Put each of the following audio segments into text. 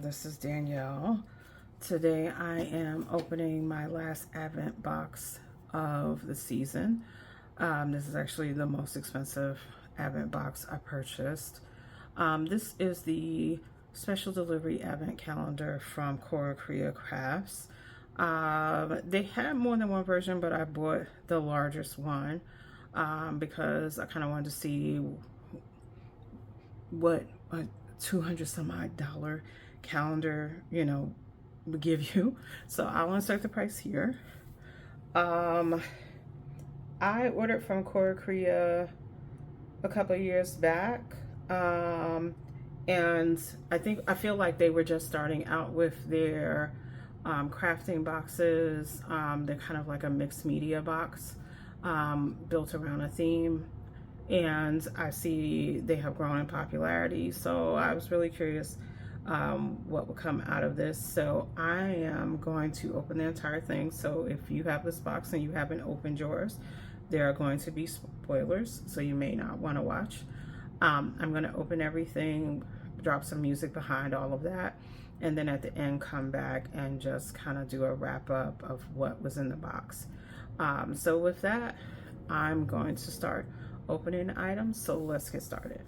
this is Danielle. Today I am opening my last Advent box of the season. This is actually the most expensive Advent box I purchased. This is the special delivery Advent calendar from Cora, Crea crafts. They had more than one version, but I bought the largest one because I kind of wanted to see what a $200 some odd calendar, would give you. So I'll insert the price here. I ordered from Cora Crea a couple of years back. And I feel like they were just starting out with their crafting boxes. They're kind of like a mixed media box built around a theme. And I see they have grown in popularity, so I was really curious what would come out of this. So I am going to open the entire thing. So if you have this box and you haven't opened yours, there are going to be spoilers, so you may not want to watch. I'm going to open everything, drop some music behind all of that, and then at the end come back and just kind of do a wrap up of what was in the box. So with that, I'm going to start opening items, so let's get started.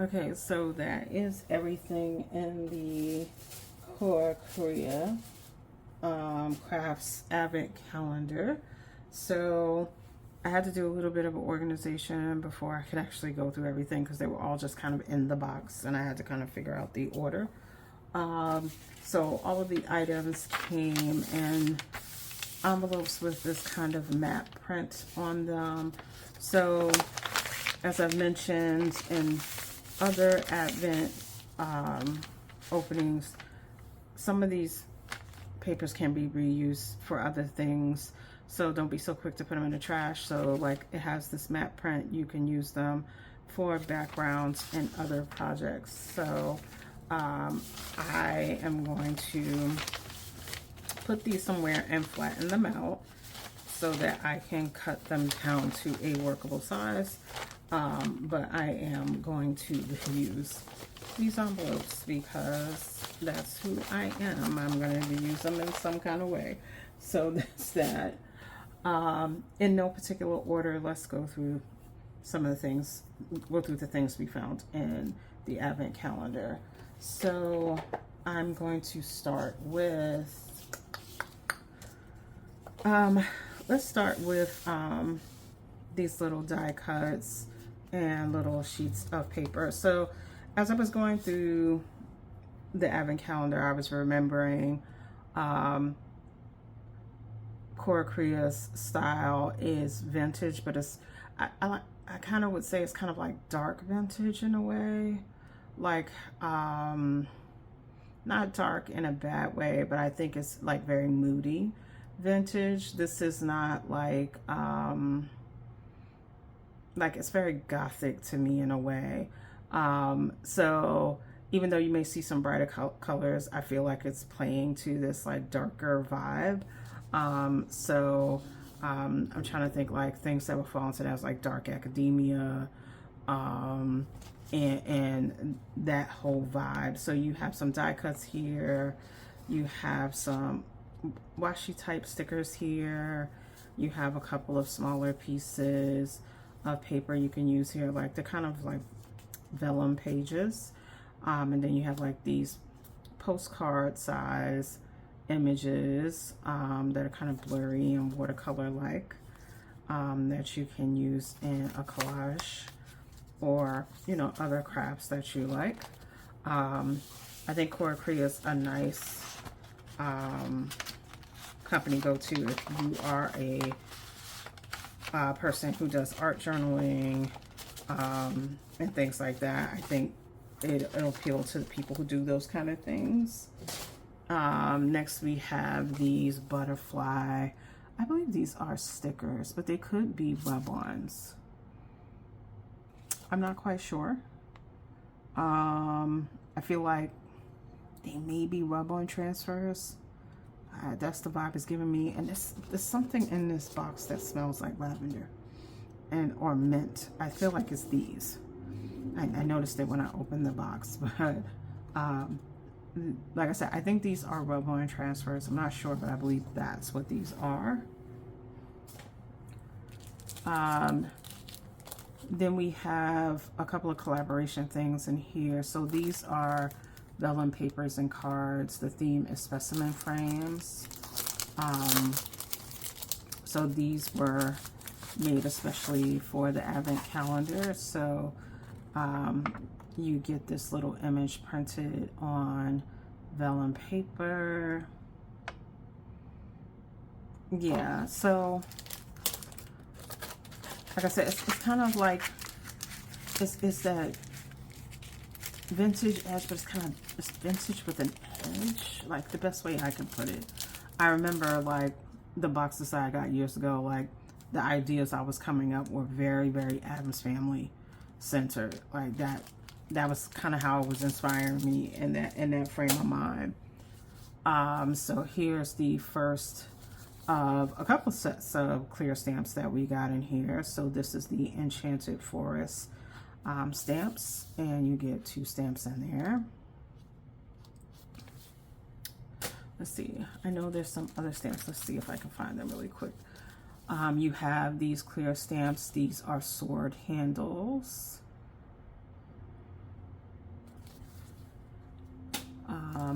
Okay, so that is everything in the Crea Crafts Advent Calendar. So I had to do a little bit of organization before I could actually go through everything because they were all just kind of in the box and I had to kind of figure out the order. So all of the items came in envelopes with this kind of matte print on them. So as I've mentioned in other Advent openings, some of these papers can be reused for other things, so don't be so quick to put them in the trash. So like it has this matte print, you can use them for backgrounds and other projects. So I am going to put these somewhere and flatten them out so that I can cut them down to a workable size. But I am going to use these envelopes because that's who I am. I'm going to use them in some kind of way. So that's that. In no particular order, let's go through some of the things, go through the things we found in the Advent calendar. So I'm going to start with, let's start with these little die cuts and little sheets of paper. So as I was going through the Advent calendar, I was remembering Crea's style is vintage, but it's, I kind of would say it's kind of like dark vintage in a way. Like, not dark in a bad way, but I think it's like very moody vintage. This is not like it's very gothic to me in a way. So even though you may see some brighter colors, I feel like it's playing to this like darker vibe. I'm trying to think like things that would fall into that, like dark academia, and that whole vibe. So you have some die cuts here, you have some washi type stickers here, you have a couple of smaller pieces of paper you can use here, like the kind of like vellum pages, and then you have like these postcard size images that are kind of blurry and watercolor like, that you can use in a collage or, you know, other crafts that you like. I think Cora is a nice company go to if you are a person who does art journaling and things like that. I think it'll appeal to the people who do those kind of things. Next we have these butterfly, I believe these are stickers, but they could be rub-ons. I'm not quite sure. I feel like they may be rub-on transfers. That's the vibe it's giving me. And there's something in this box that smells like lavender or mint. I feel like it's these. I noticed it when I opened the box, but like I said, I think these are rub-on transfers. I'm not sure, but I believe that's what these are. Then we have a couple of collaboration things in here. So these are vellum papers and cards. The theme is specimen frames. So these were made especially for the Advent calendar. So you get this little image printed on vellum paper. Yeah, so like I said, it's kind of like, it's that vintage edge, but it's vintage with an edge, like the best way I can put it. I remember like the boxes that I got years ago, like the ideas I was coming up were very, very Addams Family centered. Like that was kind of how it was inspiring me in that frame of mind. So here's the first of a couple sets of clear stamps that we got in here. So this is the Enchanted Forest stamps, and you get 2 stamps in there. Let's see, I know there's some other stamps. Let's see if I can find them really quick. You have these clear stamps. These are sword handles.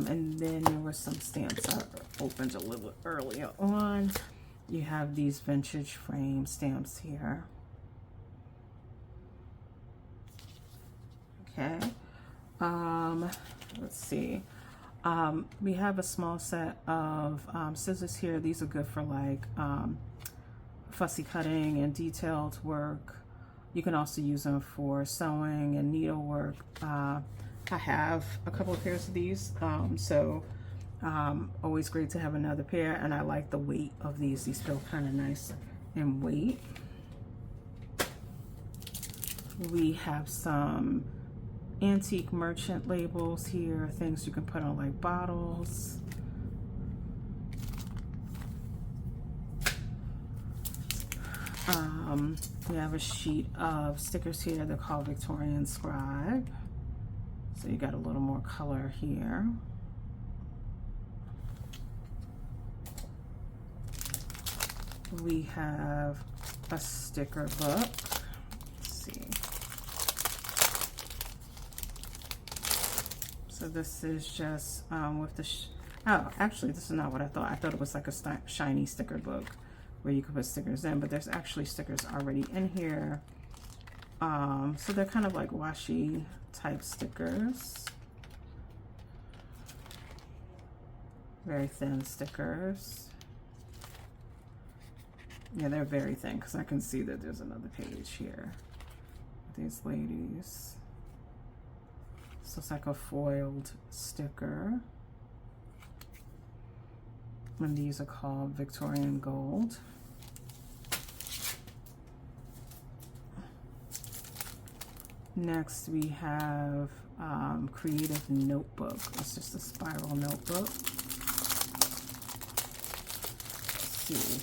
And then there were some stamps I opened a little earlier on. You have these vintage frame stamps here. Okay. Let's see. We have a small set of scissors here. These are good for like fussy cutting and detailed work. You can also use them for sewing and needlework. I have a couple of pairs of these, so always great to have another pair, and I like the weight of these. These feel kind of nice in weight. We have some antique merchant labels here, things you can put on like bottles. We have a sheet of stickers here. They're called Victorian Scribe. So you got a little more color here. We have a sticker book. Let's see. So this is just with the, oh, actually this is not what I thought. I thought it was like a shiny sticker book where you could put stickers in, but there's actually stickers already in here. So they're kind of like washi type stickers. Very thin stickers. Yeah, they're very thin because I can see that there's another page here. These ladies. So it's like a foiled sticker. And these are called Victorian Gold. Next we have Creative Notebook. It's just a spiral notebook. Let's see.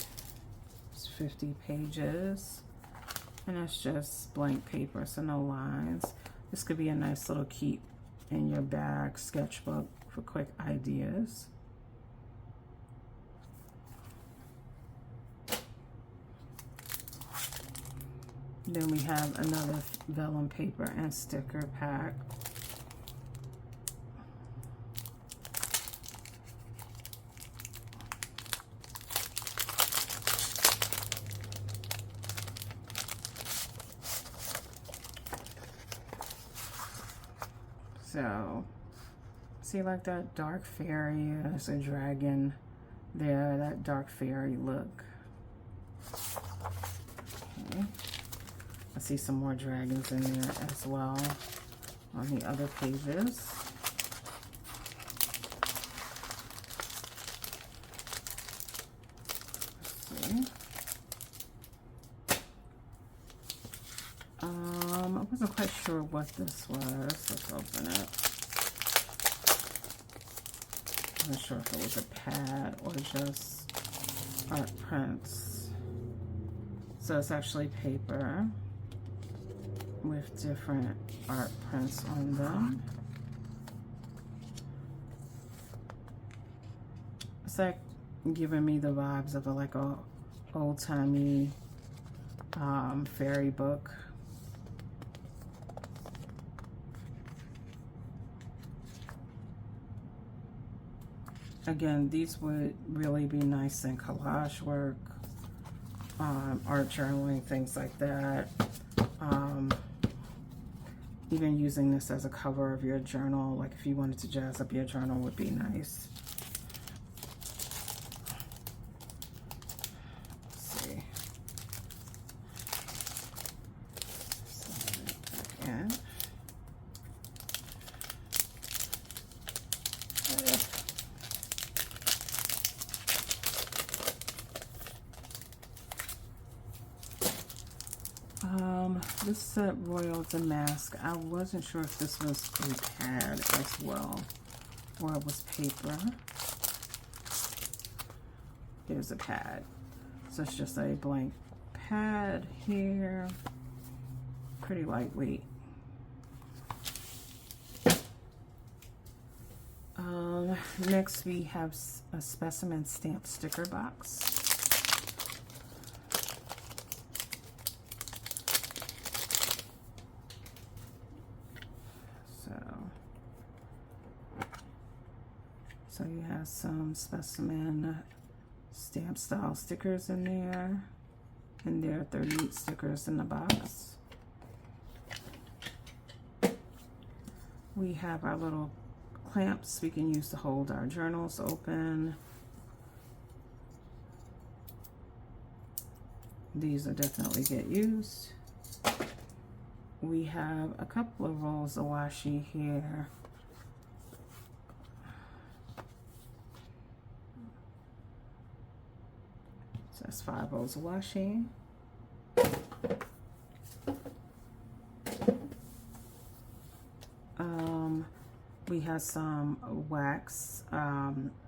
It's 50 pages. And that's just blank paper, so no lines. This could be a nice little keep in your bag sketchbook for quick ideas. Then we have another vellum paper and sticker pack. So, see like that dark fairy, there's a dragon there, that dark fairy look. Okay. I see some more dragons in there as well on the other pages. Let's see. I wasn't quite sure what this was. Let's open it. I'm not sure if it was a pad or just art prints. So it's actually paper with different art prints on them. It's like giving me the vibes of like a old-timey fairy book. Again, these would really be nice in collage work, art journaling, things like that. Even using this as a cover of your journal, like if you wanted to jazz up your journal, would be nice. Let's see. Again. This set Royal Damask. I wasn't sure if this was a pad as well or it was paper. Here's a pad. So it's just a blank pad here. Pretty lightweight. Next we have a specimen stamp sticker box. So you have some specimen stamp style stickers in there. And there are 38 stickers in the box. We have our little clamps we can use to hold our journals open. These will definitely get used. We have a couple of rolls of washi here. So that's 5 rolls of washi. We have some wax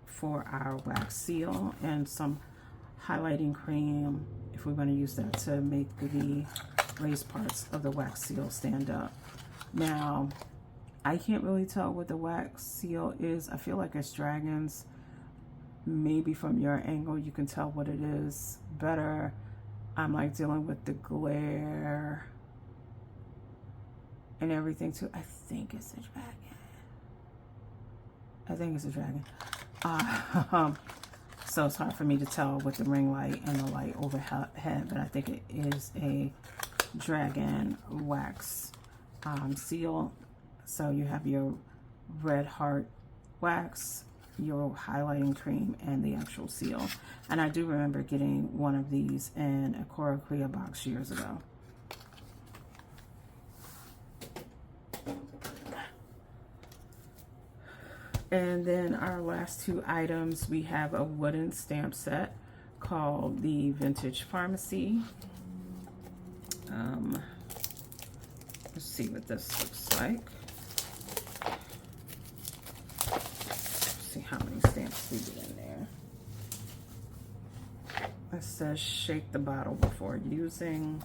for our wax seal and some highlighting cream if we're going to use that to make the raised parts of the wax seal stand up. Now, I can't really tell what the wax seal is. I feel like it's dragons. Maybe from your angle you can tell what it is better. I'm like dealing with the glare and everything too. I think it's a dragon. So it's hard for me to tell with the ring light and the light overhead, but I think it is a dragon wax seal. So you have your red heart wax, your highlighting cream, and the actual seal. And I do remember getting one of these in a Cora Crea box years ago. And then our last two items, we have a wooden stamp set called the Vintage Pharmacy. Let's see what this looks like. Let's see how many stamps we get in there. It says shake the bottle before using.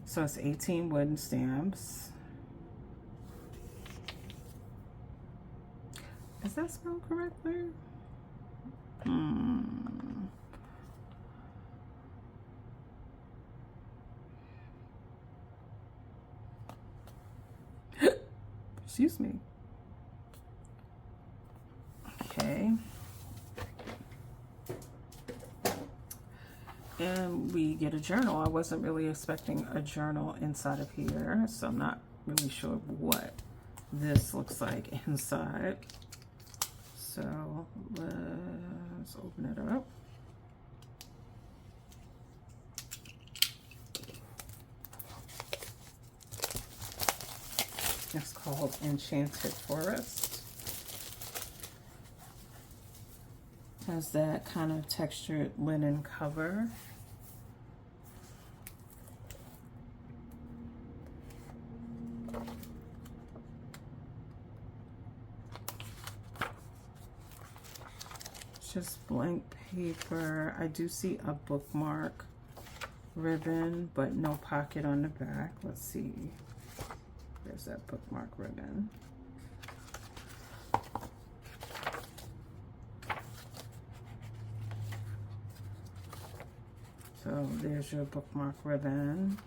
So it's 18 wooden stamps. Is that spelled correctly? Excuse me. Okay. And we get a journal. I wasn't really expecting a journal inside of here, so I'm not really sure what this looks like inside. So let's open it up. It's called Enchanted Forest. Has that kind of textured linen cover. Just blank paper. I do see a bookmark ribbon, but no pocket on the back. Let's see. There's that bookmark ribbon. So there's your bookmark ribbon.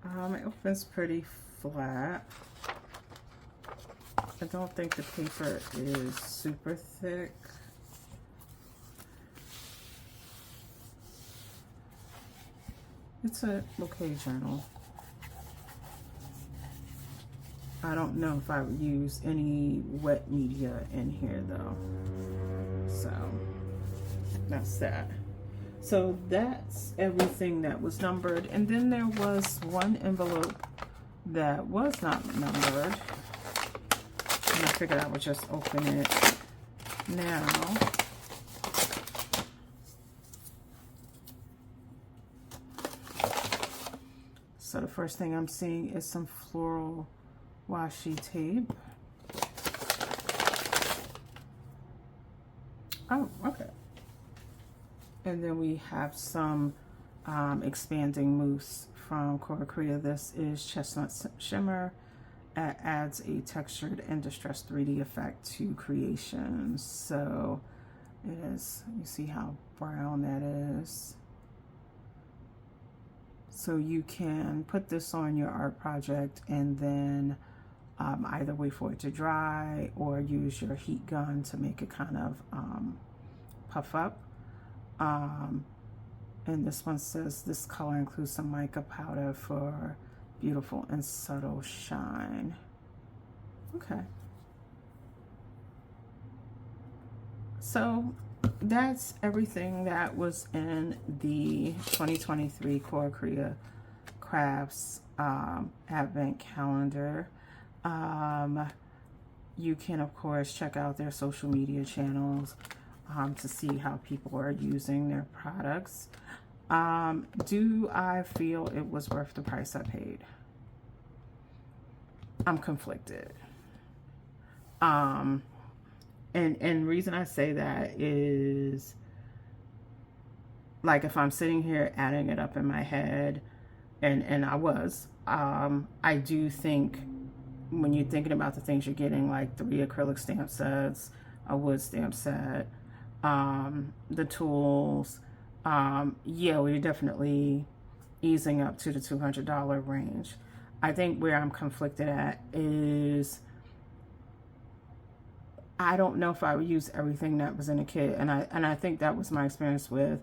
It opens pretty flat. I don't think the paper is super thick. It's a okay journal. I don't know if I would use any wet media in here though. So that's that. So that's everything that was numbered. And then there was one envelope that was not numbered. And I figured I would just open it now. So the first thing I'm seeing is some floral washi tape. Oh, okay. And then we have some expanding mousse from Cora Crea. This is Chestnut Shimmer. It adds a textured and distressed 3D effect to creations. So it is, you see how brown that is. So you can put this on your art project and then Either wait for it to dry or use your heat gun to make it kind of puff up. And this one says this color includes some mica powder for beautiful and subtle shine. Okay. So that's everything that was in the 2023 Crea Crafts Advent Calendar. You can, of course, check out their social media channels to see how people are using their products. Do I feel it was worth the price I paid? I'm conflicted. And reason I say that is, like, if I'm sitting here adding it up in my head, and I do think when you're thinking about the things you're getting, like 3 acrylic stamp sets, a wood stamp set, the tools, yeah, we're definitely easing up to the $200 range. I think where I'm conflicted at is I don't know if I would use everything that was in a kit, and I think that was my experience with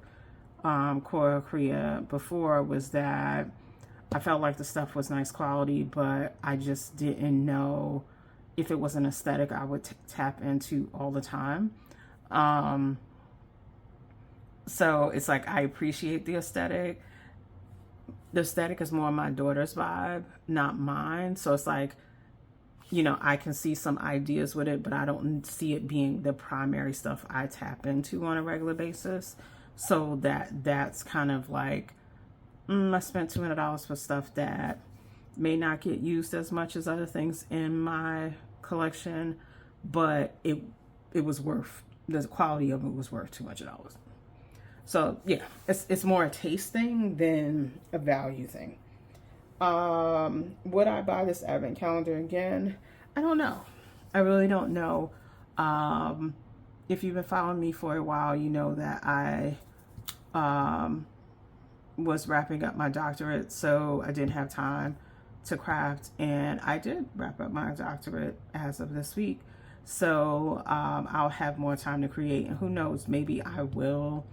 Crea before, was that I felt like the stuff was nice quality, but I just didn't know if it was an aesthetic I would tap into all the time. So it's like I appreciate the aesthetic. The aesthetic is more my daughter's vibe, not mine. So it's like, you know, I can see some ideas with it, but I don't see it being the primary stuff I tap into on a regular basis. So that's kind of like, I spent $200 for stuff that may not get used as much as other things in my collection, but it was worth, the quality of it was worth $200. So yeah, it's more a taste thing than a value thing. Would I buy this advent calendar again? I don't know. I really don't know. If you've been following me for a while, you know that I was wrapping up my doctorate, so I didn't have time to craft, and I did wrap up my doctorate as of this week. So I'll have more time to create, and who knows, maybe I will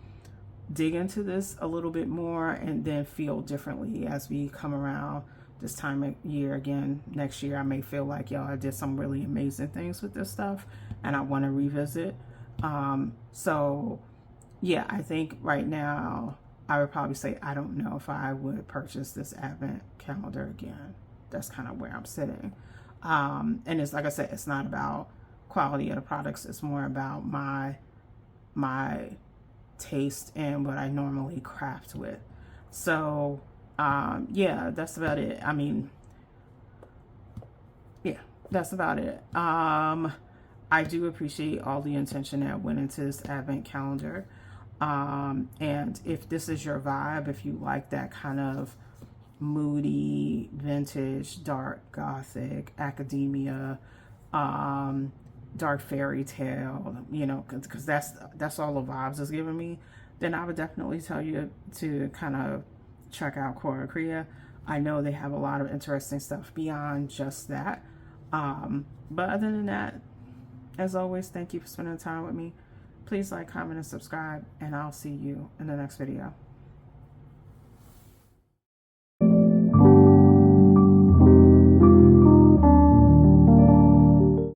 dig into this a little bit more and then feel differently as we come around this time of year again. Next year I may feel like, yo, I did some really amazing things with this stuff and I want to revisit. So yeah, I think right now I would probably say I don't know if I would purchase this advent calendar again. That's kind of where I'm sitting. And it's like I said, it's not about quality of the products, it's more about my taste and what I normally craft with. So yeah, that's about it. I mean, yeah, that's about it. I do appreciate all the intention that went into this advent calendar. And if this is your vibe, if you like that kind of moody, vintage, dark, gothic, academia, dark fairy tale, you know, because that's all the vibes it's giving me, then I would definitely tell you to kind of check out Crea. I know they have a lot of interesting stuff beyond just that. But other than that, as always, thank you for spending time with me. Please like, comment, and subscribe, and I'll see you in the next video.